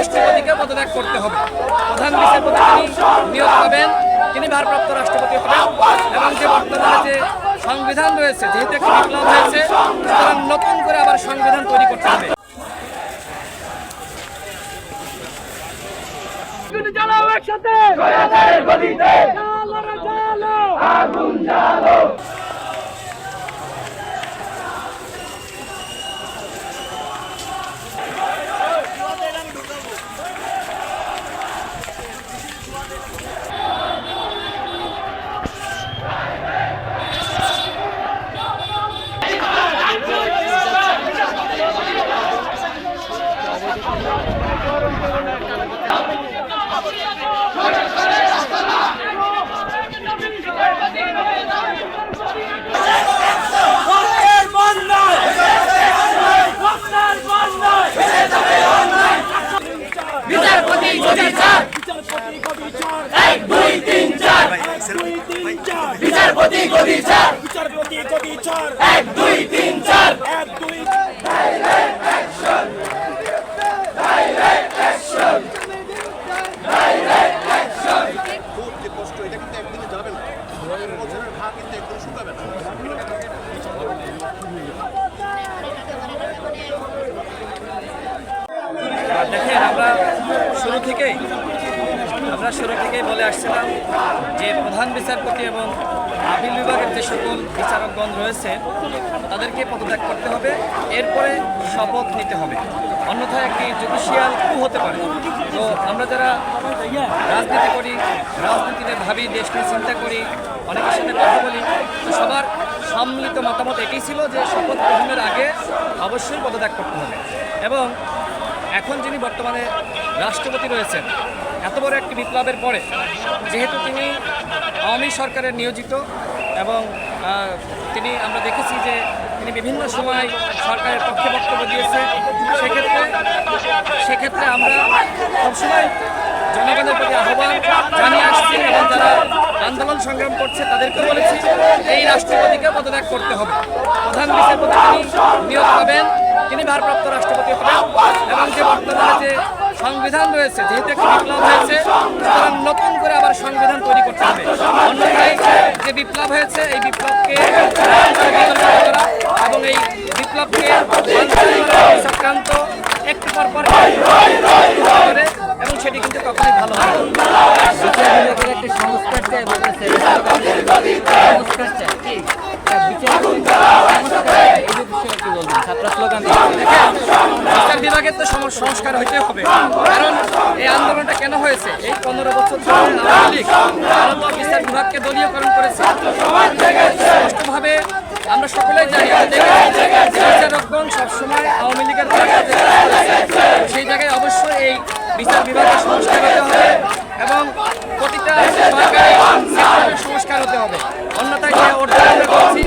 রাষ্ট্রপতিকে পদত্যাগ করতে হবে। প্রধান বিচারপতি তিনি নিয়োগ পাবেন, তিনি ভারপ্রাপ্ত রাষ্ট্রপতি হবেন এবং যে বর্তমানে যে সংবিধান রয়েছে, যেহেতু একটি বিপ্লব হয়েছে, সুতরাং নতুন করে আবার সংবিধান তৈরি করতে হবে। দেখেন, আমরা শুরু থেকেই বলে আসছিলাম যে প্রধান বিচারপতি এবং আপিল বিভাগের যে সকল বিচারকগণ রয়েছে তাদেরকে পদত্যাগ করতে হবে, এরপরে শপথ নিতে হবে, অন্যথায় একটি জুডিশিয়াল কু হতে পারে। তো আমরা যারা রাজনীতি করি, রাজনীতিতে ভাবি, দেশ নিয়ে চিন্তা করি, অনেকের সাথে কথা বলি, তো সবার সম্মিলিত মতামত এটাই ছিল যে শপথ গ্রহণের আগে অবশ্যই পদত্যাগ করতে হবে। এবং এখন যিনি বর্তমানে রাষ্ট্রপতি রয়েছেন, এত বড় একটি বিপ্লবের পরে যেহেতু তিনি আওয়ামী সরকারের নিয়োজিত এবং তিনি আমরা দেখেছি যে তিনি বিভিন্ন সময় সরকারের পক্ষে বক্তব্য দিয়েছে, সেক্ষেত্রে আমরা সবসময় জনগণের প্রতি আহ্বান জানিয়ে আসছি এবং যারা আন্দোলন সংগ্রাম করছে তাদেরকে বলেছি এই রাষ্ট্রপতিকে পদত্যাগ করতে হবে। প্রধান বিচারপতি তিনি নিয়োগ পাবেন, তিনি ভারপ্রাপ্ত রাষ্ট্রপতি হবেন এবং যে বর্তমানে যে সংবিধান রয়েছে, যেহেতু একটি বিপ্লব হয়েছে, সুতরাং নতুন করে আবার সংবিধান তৈরি করতে হবে। অন্যথায় যে বিপ্লব হয়েছে এই বিপ্লবকে করা এবং এই বিপ্লবকে সংক্রান্ত একটু পর করে এবং সেটি কিন্তু কখনোই ভালো হয় একটি সংস্কার চাই বলেছে, বিচার বিভাগের তো সংস্কার হইতে হবে, কারণ এই আন্দোলনটা কেন হয়েছে? এই 15 বছর ধরে আওয়ামী লীগ ভারতীয় বিচার বিভাগকে দলীয়করণ করেছে। স্পষ্টভাবে আমরা সকলেই জানি, বিচারকগণ সবসময় আওয়ামী লীগের সেই জায়গায় অবশ্যই এই বিচার বিভাগের সংস্কার হতে হবে এবং প্রতিটা সরকারি সংস্কার হতে হবে। অন্যথায় যে অর্জন আমরা করছি